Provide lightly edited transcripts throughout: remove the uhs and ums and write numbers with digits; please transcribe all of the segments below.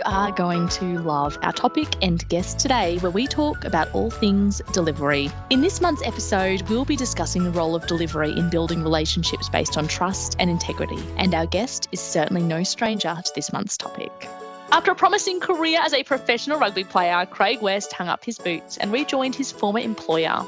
are going to love our topic and guest today, where we talk about all things delivery. In this month's episode, we'll be discussing the role of delivery in building relationships based on trust and integrity. And our guest is certainly no stranger to this month's topic. After a promising career as a professional rugby player, Craig West hung up his boots and rejoined his former employer.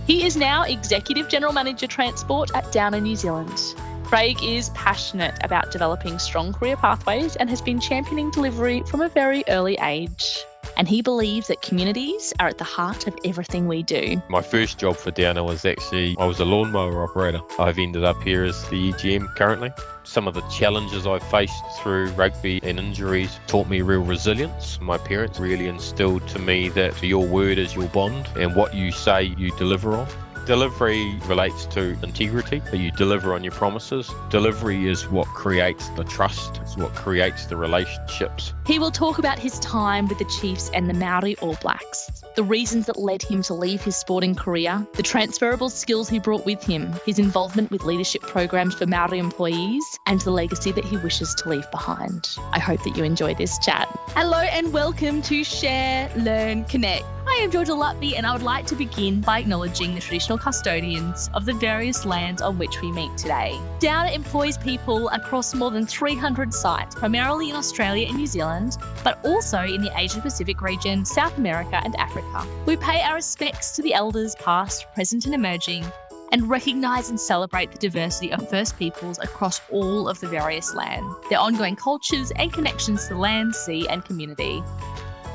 He is now Executive General Manager Transport at Downer, New Zealand. Craig is passionate about developing strong career pathways and has been championing delivery from a very early age. And he believes that communities are at the heart of everything we do. My first job for Downer was I was a lawnmower operator. I've ended up here as the EGM currently. Some of the challenges I faced through rugby and injuries taught me real resilience. My parents really instilled to me that your word is your bond and what you say you deliver on. Delivery relates to integrity. You deliver on your promises. Delivery is what creates the trust. It's what creates the relationships. He will talk about his time with the Chiefs and the Maori All Blacks, the reasons that led him to leave his sporting career, the transferable skills he brought with him, his involvement with leadership programs for Maori employees, and the legacy that he wishes to leave behind. I hope that you enjoy this chat. Hello and welcome to Share, Learn, Connect. I am Georgia Lutby, and I would like to begin by acknowledging the traditional custodians of the various lands on which we meet today. Downer employs people across more than 300 sites, primarily in Australia and New Zealand, but also in the Asia-Pacific region, South America and Africa. We pay our respects to the elders past, present and emerging, and recognise and celebrate the diversity of First Peoples across all of the various land, their ongoing cultures and connections to land, sea and community.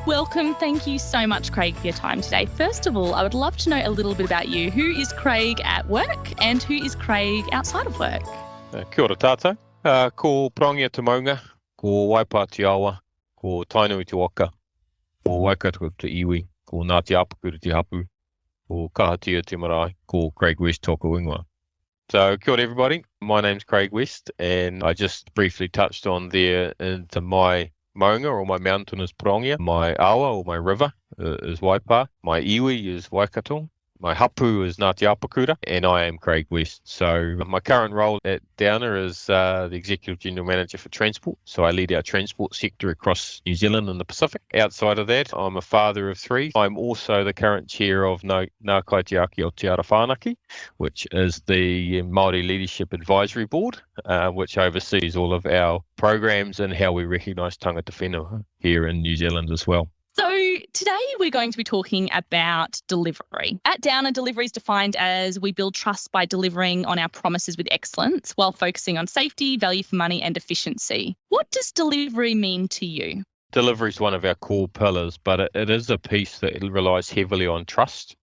Welcome. Thank you so much, Craig, for your time today. First of all, I would love to know a little bit about you. Who is Craig at work and who is Craig outside of work? Kia ora tātou. Ko Prongia te maunga, ko Waipa te awa, ko Tainui te waka, ko Waikato te iwi, ko Ngāti Apakura te hapu, ko Kahatia te marae, ko Craig West tōku ingoa. So, kia ora everybody. My name's Craig West, and I just briefly touched on there into my maunga or my mountain is Prongia, my awa or my river is Waipa, my iwi is Waikato, my hapu is Ngāti Apakura, and I am Craig West. So my current role at Downer is the Executive General Manager for Transport. So I lead our transport sector across New Zealand and the Pacific. Outside of that, I'm a father of three. I'm also the current chair of Ngā Kaitiaki o Te Ara Whānaki, which is the Māori Leadership Advisory Board, which oversees all of our programs and how we recognise tangata whenua here in New Zealand as well. So today we're going to be talking about delivery. At Downer, delivery is defined as we build trust by delivering on our promises with excellence while focusing on safety, value for money and efficiency. What does delivery mean to you? Delivery is one of our core pillars, but it is a piece that relies heavily on trust.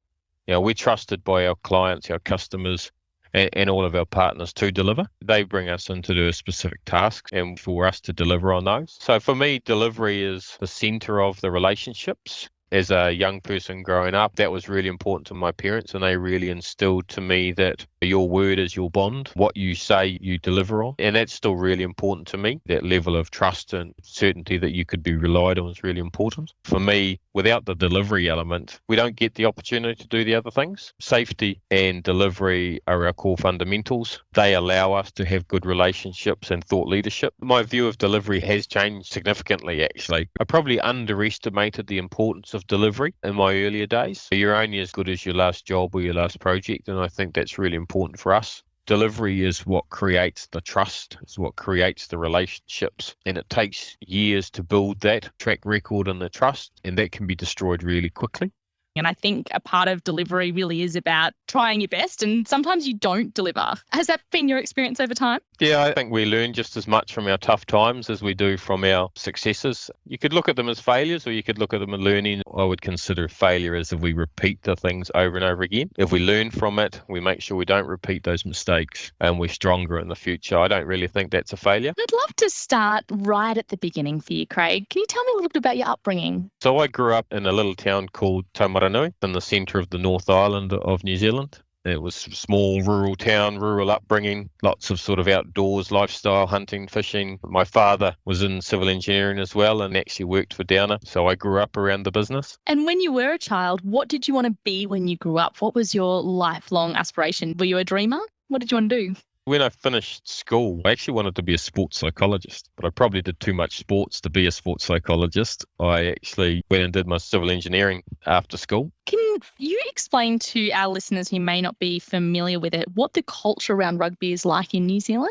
You know, we're trusted by our clients, our customers, and all of our partners to deliver. They bring us in to do a specific task and for us to deliver on those. So for me, delivery is the centre of the relationships. As a young person growing up, that was really important to my parents, and they really instilled to me that your word is your bond. What you say, you deliver on. And that's still really important to me. That level of trust and certainty that you could be relied on is really important. For me, without the delivery element, we don't get the opportunity to do the other things. Safety and delivery are our core fundamentals. They allow us to have good relationships and thought leadership. My view of delivery has changed significantly, actually. I probably underestimated the importance of delivery in my earlier days. You're only as good as your last job or your last project, and I think that's really important for us. Delivery is what creates the trust, it's what creates the relationships, and it takes years to build that track record and the trust, and that can be destroyed really quickly. And I think a part of delivery really is about trying your best, and sometimes you don't deliver. Has that been your experience over time? Yeah, I think we learn just as much from our tough times as we do from our successes. You could look at them as failures or you could look at them as learning. I would consider failure as if we repeat the things over and over again. If we learn from it, we make sure we don't repeat those mistakes and we're stronger in the future. I don't really think that's a failure. I'd love to start right at the beginning for you, Craig. Can you tell me a little bit about your upbringing? So I grew up in a little town called Taumaranui in the centre of the North Island of New Zealand. It was a small rural town, rural upbringing, lots of sort of outdoors lifestyle, hunting, fishing. My father was in civil engineering as well and actually worked for Downer. So I grew up around the business. And when you were a child, what did you want to be when you grew up? What was your lifelong aspiration? Were you a dreamer? What did you want to do? When I finished school, I actually wanted to be a sports psychologist, but I probably did too much sports to be a sports psychologist. I actually went and did my civil engineering after school. Can you explain to our listeners who may not be familiar with it what the culture around rugby is like in New Zealand?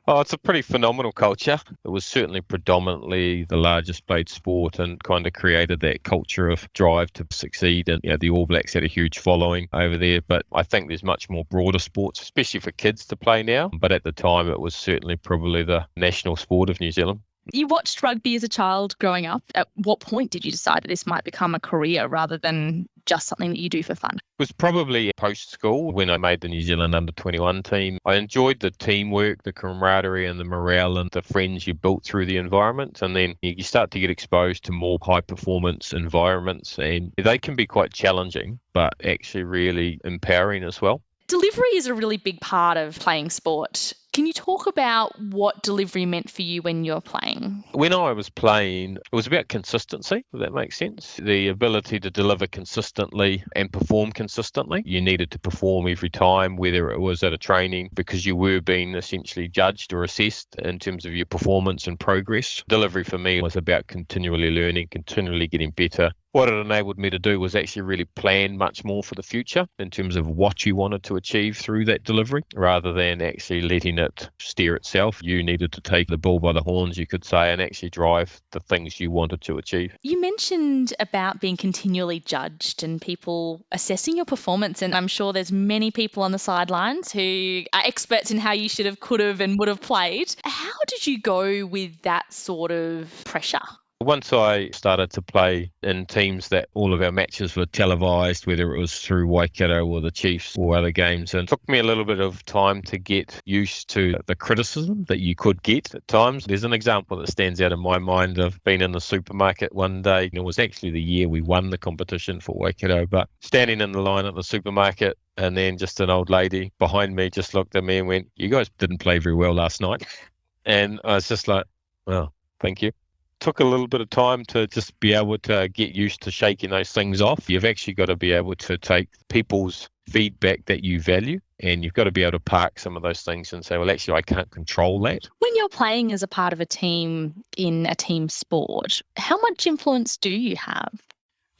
Oh, it's a pretty phenomenal culture. It was certainly predominantly the largest played sport and kind of created that culture of drive to succeed. And the All Blacks had a huge following over there. But I think there's much more broader sports, especially for kids to play now. But at the time, it was certainly probably the national sport of New Zealand. You watched rugby as a child growing up. At what point did you decide that this might become a career rather than just something that you do for fun? It was probably post-school when I made the New Zealand under-21 team. I enjoyed the teamwork, the camaraderie and the morale and the friends you built through the environment. And then you start to get exposed to more high-performance environments, and they can be quite challenging, but actually really empowering as well. Delivery is a really big part of playing sport. Can you talk about what delivery meant for you when you're playing? When I was playing, it was about consistency, if that makes sense. The ability to deliver consistently and perform consistently. You needed to perform every time, whether it was at a training, because you were being essentially judged or assessed in terms of your performance and progress. Delivery for me was about continually learning, continually getting better. What it enabled me to do was actually really plan much more for the future in terms of what you wanted to achieve through that delivery, rather than actually letting it steer itself. You needed to take the bull by the horns, you could say, and actually drive the things you wanted to achieve. You mentioned about being continually judged and people assessing your performance, and I'm sure there's many people on the sidelines who are experts in how you should have, could have and would have played. How did you go with that sort of pressure? Once I started to play in teams that all of our matches were televised, whether it was through Waikato or the Chiefs or other games, and it took me a little bit of time to get used to the criticism that you could get at times. There's an example that stands out in my mind of being in the supermarket one day. It was actually the year we won the competition for Waikato, but standing in the line at the supermarket, and then just an old lady behind me just looked at me and went, "You guys didn't play very well last night." And I was just like, "Well, thank you." Took a little bit of time to just be able to get used to shaking those things off. You've actually got to be able to take people's feedback that you value, and you've got to be able to park some of those things and say, well, actually, I can't control that. When you're playing as a part of a team in a team sport, how much influence do you have?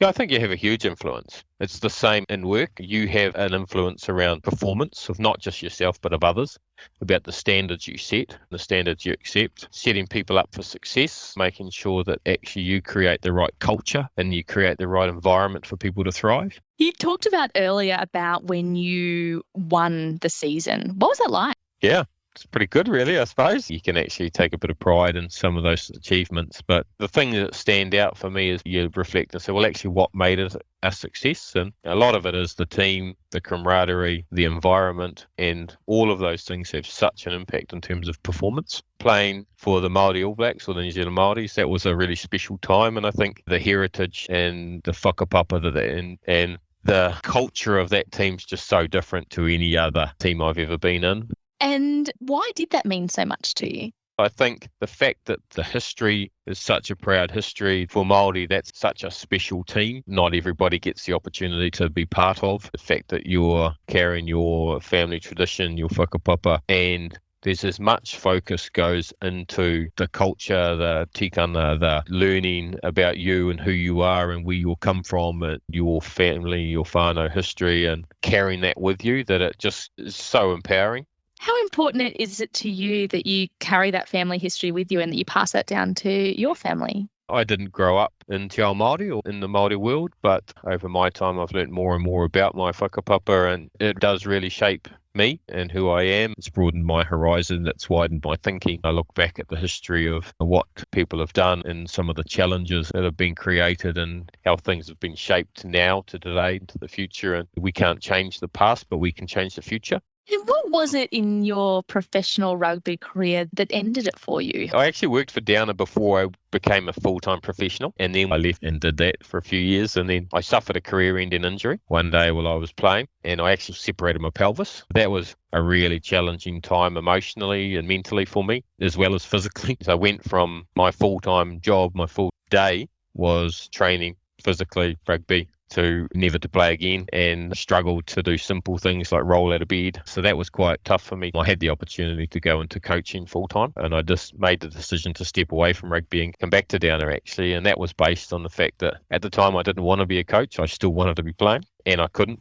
Yeah, I think you have a huge influence. It's the same in work. You have an influence around performance of not just yourself, but of others, about the standards you set, the standards you accept, setting people up for success, making sure that actually you create the right culture and you create the right environment for people to thrive. You talked about earlier about when you won the season. What was that like? Yeah. It's pretty good, really, I suppose. You can actually take a bit of pride in some of those achievements. But the thing that stand out for me is you reflect and say, well, actually, what made it a success? And a lot of it is the team, the camaraderie, the environment, and all of those things have such an impact in terms of performance. Playing for the Māori All Blacks or the New Zealand Māoris, that was a really special time. And I think the heritage and the whakapapa and the culture of that team's just so different to any other team I've ever been in. And why did that mean so much to you? I think the fact that the history is such a proud history for Māori, that's such a special team. Not everybody gets the opportunity to be part of. The fact that you're carrying your family tradition, your whakapapa, and there's as much focus goes into the culture, the tikanga, the learning about you and who you are and where you'll come from, and your family, your whānau history, and carrying that with you, that it just is so empowering. How important is it to you that you carry that family history with you and that you pass that down to your family? I didn't grow up in Te Ao Māori or in the Māori world, but over my time I've learnt more and more about my whakapapa, and it does really shape me and who I am. It's broadened my horizon, it's widened my thinking. I look back at the history of what people have done and some of the challenges that have been created and how things have been shaped now to today, to the future. And we can't change the past, but we can change the future. And what was it in your professional rugby career that ended it for you? I actually worked for Downer before I became a full-time professional, and then I left and did that for a few years, and then I suffered a career-ending injury one day while I was playing, and I actually separated my pelvis. That was a really challenging time emotionally and mentally for me, as well as physically. So I went from my full-time job, my full day was training physically rugby, to never to play again and struggled to do simple things like roll out of bed. So that was quite tough for me. I had the opportunity to go into coaching full time, and I just made the decision to step away from rugby and come back to Downer actually. And that was based on the fact that at the time I didn't want to be a coach. I still wanted to be playing, and I couldn't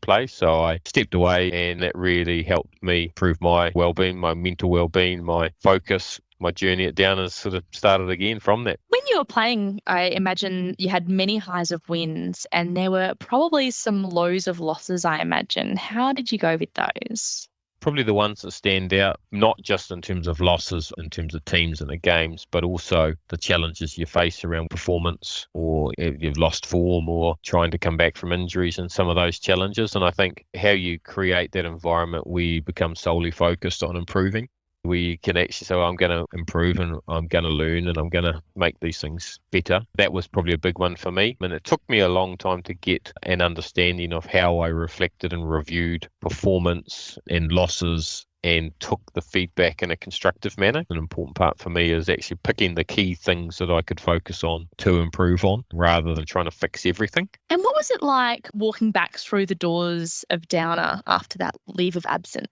play, so I stepped away, and that really helped me improve my well-being, my mental well-being, my focus. My journey at Downers sort of started again from that. When you were playing, I imagine you had many highs of wins and there were probably some lows of losses, I imagine. How did you go with those? Probably the ones that stand out, not just in terms of losses, in terms of teams and the games, but also the challenges you face around performance, or if you've lost form, or trying to come back from injuries and some of those challenges. And I think how you create that environment where you become solely focused on improving, where you can actually say, well, I'm going to improve and I'm going to learn and I'm going to make these things better. That was probably a big one for me. And it took me a long time to get an understanding of how I reflected and reviewed performance and losses and took the feedback in a constructive manner. An important part for me is actually picking the key things that I could focus on to improve on rather than trying to fix everything. And what was it like walking back through the doors of Downer after that leave of absence?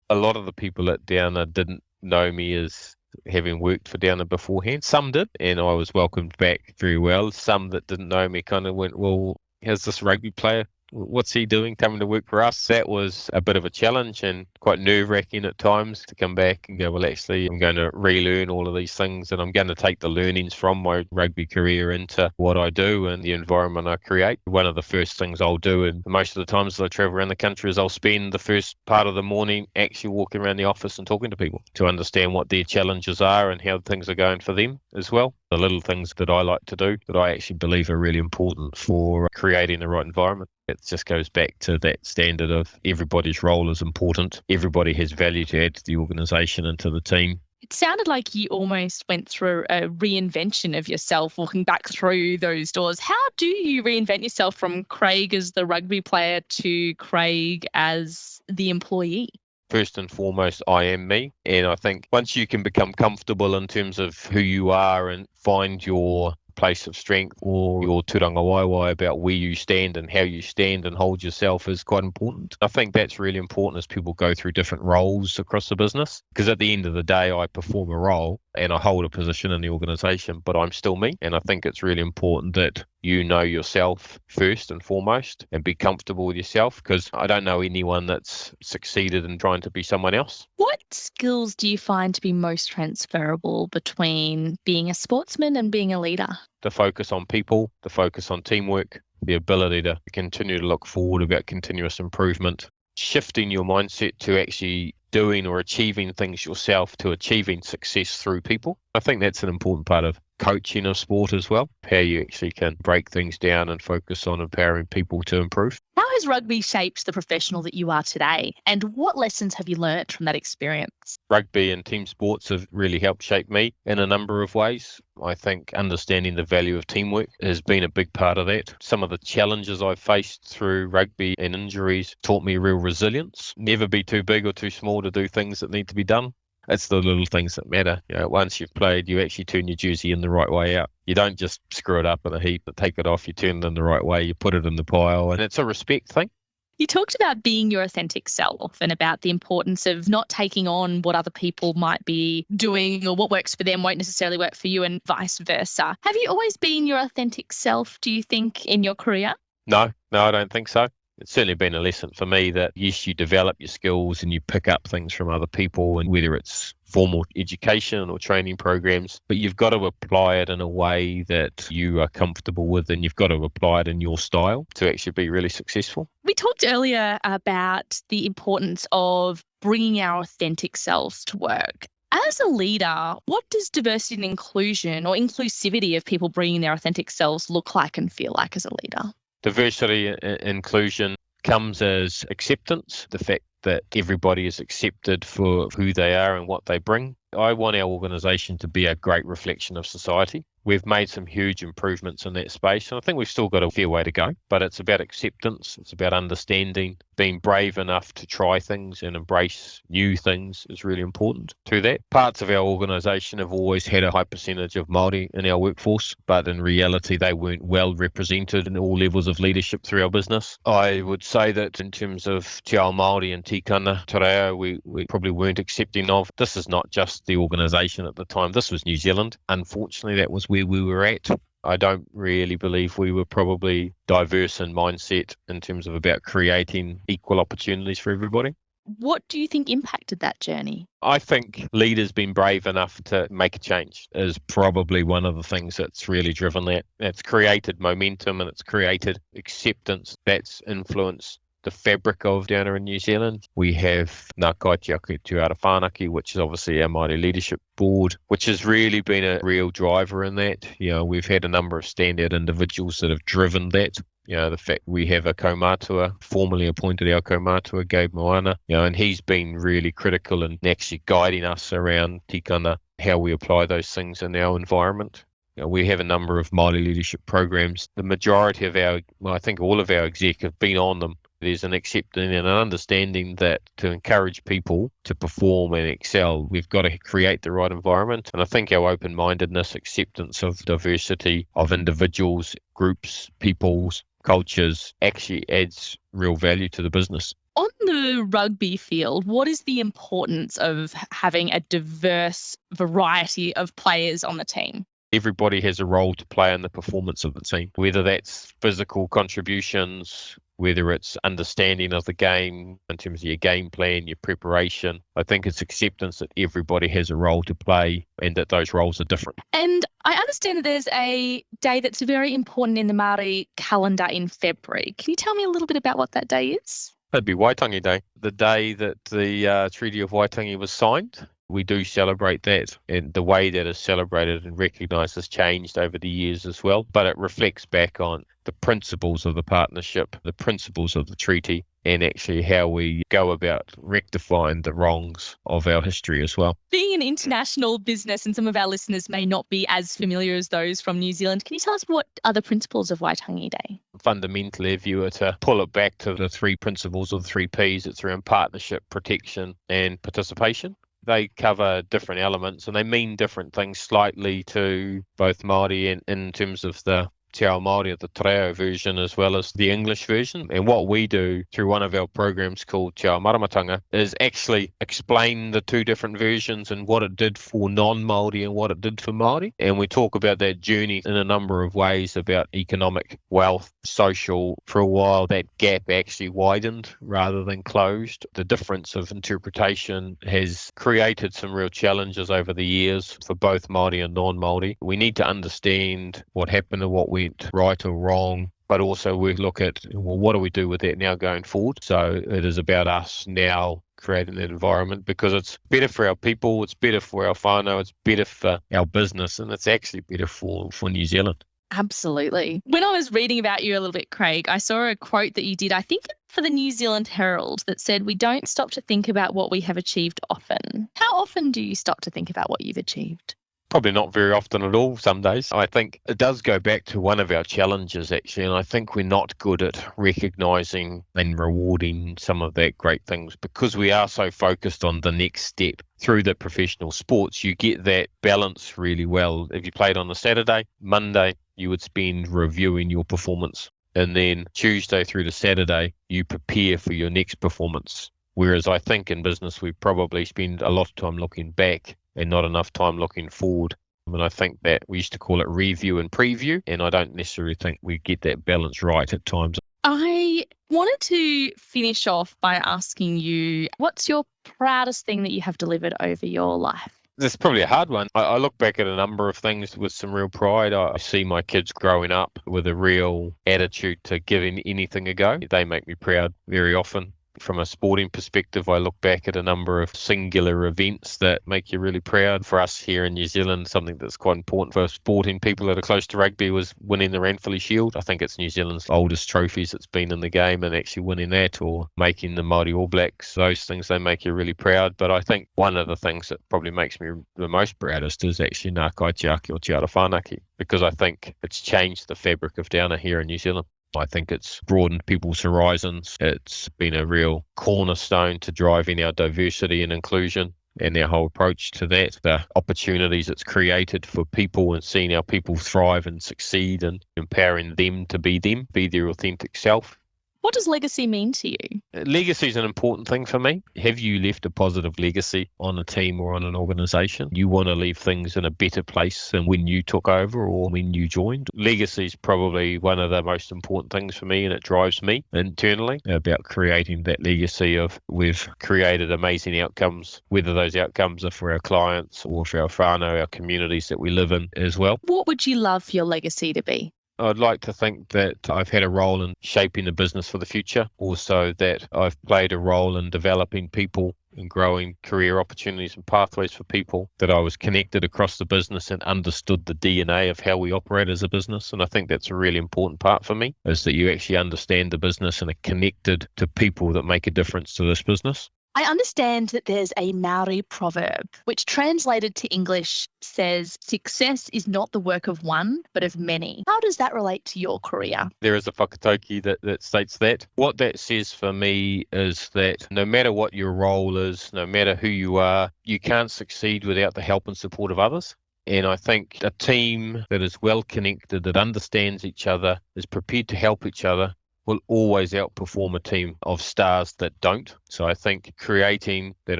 A lot of the people at Downer didn't know me as having worked for Downer beforehand. Some did, and I was welcomed back very well. Some that didn't know me kind of went, well, here's this rugby player. What's he doing coming to work for us? That was a bit of a challenge and quite nerve-wracking at times to come back and go, well, actually, I'm going to relearn all of these things, and I'm going to take the learnings from my rugby career into what I do and the environment I create. One of the first things I'll do, and most of the times that I travel around the country, is I'll spend the first part of the morning actually walking around the office and talking to people to understand what their challenges are and how things are going for them as well. The little things that I like to do that I actually believe are really important for creating the right environment. It just goes back to that standard of everybody's role is important. Everybody has value to add to the organisation and to the team. It sounded like you almost went through a reinvention of yourself walking back through those doors. How do you reinvent yourself from Craig as the rugby player to Craig as the employee? First and foremost, I am me. And I think once you can become comfortable in terms of who you are and find your place of strength or your turanga waiwai about where you stand and how you stand and hold yourself is quite important. I think that's really important as people go through different roles across the business, because at the end of the day, I perform a role and I hold a position in the organisation, but I'm still me. And I think it's really important that you know yourself first and foremost and be comfortable with yourself, because I don't know anyone that's succeeded in trying to be someone else. What skills do you find to be most transferable between being a sportsman and being a leader? The focus on people, the focus on teamwork, the ability to continue to look forward about continuous improvement, shifting your mindset to actually doing or achieving things yourself to achieving success through people. I think that's an important part of coaching of sport as well, how you actually can break things down and focus on empowering people to improve. How has rugby shaped the professional that you are today, and what lessons have you learnt from that experience? Rugby and team sports have really helped shape me in a number of ways. I think understanding the value of teamwork has been a big part of that. Some of the challenges I've faced through rugby and injuries taught me real resilience. Never be too big or too small to do things that need to be done. It's the little things that matter. Once you've played, you actually turn your jersey in the right way out. You don't just screw it up in a heap, but take it off, you turn it in the right way, you put it in the pile, and it's a respect thing. You talked about being your authentic self and about the importance of not taking on what other people might be doing, or what works for them won't necessarily work for you, and vice versa. Have you always been your authentic self, do you think, in your career? No, I don't think so. It's certainly been a lesson for me that, yes, you develop your skills and you pick up things from other people, and whether it's formal education or training programs, but you've got to apply it in a way that you are comfortable with, and you've got to apply it in your style to actually be really successful. We talked earlier about the importance of bringing our authentic selves to work. As a leader, what does diversity and inclusion, or inclusivity of people bringing their authentic selves, look like and feel like as a leader? Diversity and inclusion comes as acceptance, the fact that everybody is accepted for who they are and what they bring. I want our organisation to be a great reflection of society. We've made some huge improvements in that space, and I think we've still got a fair way to go, but it's about acceptance, it's about understanding, being brave enough to try things and embrace new things is really important to that. Parts of our organisation have always had a high percentage of Māori in our workforce, but in reality they weren't well represented in all levels of leadership through our business. I would say that in terms of te ao Māori and tikana te reo, we probably weren't accepting of. This is not just the organisation at the time, this was New Zealand. Unfortunately, that was where we were at. I don't really believe we were probably diverse in mindset in terms of about creating equal opportunities for everybody. What do you think impacted that journey? I think leaders being brave enough to make a change is probably one of the things that's really driven that. It's created momentum and it's created acceptance that's influenced the fabric of down in New Zealand. We have Ngā Kaitiaki Te Ara Whānaki, which is obviously our Māori Leadership Board, which has really been a real driver in that. We've had a number of standout individuals that have driven that. The fact we have a kaumātua, formally appointed our kaumātua, Gabe Moana, and he's been really critical in actually guiding us around tikana, how we apply those things in our environment. We have a number of Māori leadership programs. The majority of I think all of our exec have been on them. There's an acceptance and an understanding that to encourage people to perform and excel, we've got to create the right environment. And I think our open-mindedness, acceptance of diversity of individuals, groups, peoples, cultures actually adds real value to the business. On the rugby field, what is the importance of having a diverse variety of players on the team? Everybody has a role to play in the performance of the team, whether that's physical contributions, whether it's understanding of the game in terms of your game plan, your preparation. I think it's acceptance that everybody has a role to play and that those roles are different. And I understand that there's a day that's very important in the Māori calendar in February. Can you tell me a little bit about what that day is? That'd be Waitangi Day, the day that the Treaty of Waitangi was signed. We do celebrate that, and the way that is celebrated and recognised has changed over the years as well, but it reflects back on the principles of the partnership, the principles of the treaty, and actually how we go about rectifying the wrongs of our history as well. Being an international business, and some of our listeners may not be as familiar as those from New Zealand, can you tell us what are the principles of Waitangi Day? Fundamentally, if you were to pull it back to the three principles of the three Ps, it's around partnership, protection, and participation. They cover different elements and they mean different things slightly to both Māori and in terms of the te ao Māori of the te reo version as well as the English version. And what we do through one of our programs called Te Ao Maramatanga is actually explain the two different versions and what it did for non-Māori and what it did for Māori. And we talk about that journey in a number of ways about economic, wealth, social. For a while, that gap actually widened rather than closed. The difference of interpretation has created some real challenges over the years for both Māori and non-Māori. We need to understand what happened and what went right or wrong, but also we look at, well, what do we do with that now going forward? So it is about us now creating that environment because it's better for our people, it's better for our whānau, it's better for our business, and it's actually better for New Zealand. Absolutely. When I was reading about you a little bit, Craig, I saw a quote that you did, I think for the New Zealand Herald, that said, "We don't stop to think about what we have achieved often." How often do you stop to think about what you've achieved? Probably not very often at all some days. I think it does go back to one of our challenges actually, and I think we're not good at recognising and rewarding some of that great things because we are so focused on the next step. Through the professional sports, you get that balance really well. If you played on a Saturday, Monday, you would spend reviewing your performance. And then Tuesday through to Saturday, you prepare for your next performance. Whereas I think in business, we probably spend a lot of time looking back and not enough time looking forward. And I think that we used to call it review and preview, and I don't necessarily think we get that balance right at times. I wanted to finish off by asking you, what's your proudest thing that you have delivered over your life? That's probably a hard one. I look back at a number of things with some real pride. I see my kids growing up with a real attitude to giving anything a go. They make me proud very often. From a sporting perspective, I look back at a number of singular events that make you really proud. For us here in New Zealand, something that's quite important for sporting people that are close to rugby was winning the Ranfurly Shield. I think it's New Zealand's oldest trophies that's been in the game, and actually winning that or making the Māori All Blacks, those things, they make you really proud. But I think one of the things that probably makes me the most proudest is actually Ngā Kaitiaki o Te Ara Whānaki, because I think it's changed the fabric of Downer here in New Zealand. I think it's broadened people's horizons. It's been a real cornerstone to driving our diversity and inclusion and our whole approach to that, the opportunities it's created for people and seeing our people thrive and succeed and empowering them to be their authentic self. What does legacy mean to you? Legacy is an important thing for me. Have you left a positive legacy on a team or on an organisation? You want to leave things in a better place than when you took over or when you joined. Legacy is probably one of the most important things for me, and it drives me internally about creating that legacy of we've created amazing outcomes, whether those outcomes are for our clients or for our whānau, our communities that we live in as well. What would you love for your legacy to be? I'd like to think that I've had a role in shaping the business for the future. Also that I've played a role in developing people and growing career opportunities and pathways for people, that I was connected across the business and understood the DNA of how we operate as a business. And I think that's a really important part for me, is that you actually understand the business and are connected to people that make a difference to this business. I understand that there's a Maori proverb, which translated to English says, success is not the work of one, but of many. How does that relate to your career? There is a whakatauki that states that. What that says for me is that no matter what your role is, no matter who you are, you can't succeed without the help and support of others. And I think a team that is well connected, that understands each other, is prepared to help each other, will always outperform a team of stars that don't. So I think creating that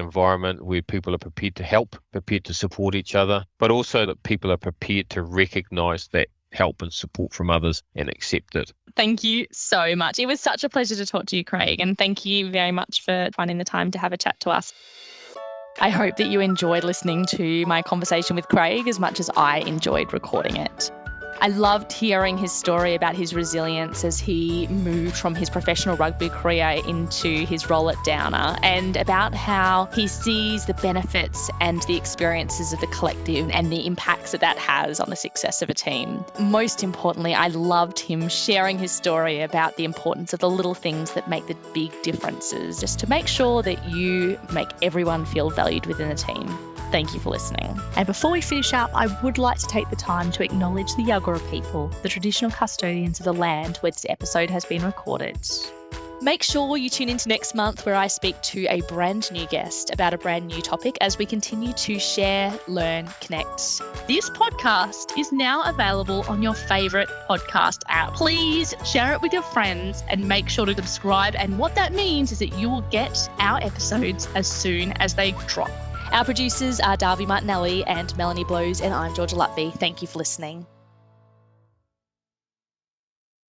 environment where people are prepared to help, prepared to support each other, but also that people are prepared to recognise that help and support from others and accept it. Thank you so much. It was such a pleasure to talk to you, Craig, and thank you very much for finding the time to have a chat to us. I hope that you enjoyed listening to my conversation with Craig as much as I enjoyed recording it. I loved hearing his story about his resilience as he moved from his professional rugby career into his role at Downer, and about how he sees the benefits and the experiences of the collective and the impacts that has on the success of a team. Most importantly, I loved him sharing his story about the importance of the little things that make the big differences, just to make sure that you make everyone feel valued within a team. Thank you for listening. And before we finish up, I would like to take the time to acknowledge the Yagara people, the traditional custodians of the land where this episode has been recorded. Make sure you tune into next month, where I speak to a brand new guest about a brand new topic as we continue to share, learn, connect. This podcast is now available on your favourite podcast app. Please share it with your friends and make sure to subscribe. And what that means is that you will get our episodes as soon as they drop. Our producers are Darby Martinelli and Melanie Blows, and I'm Georgia Lutby. Thank you for listening.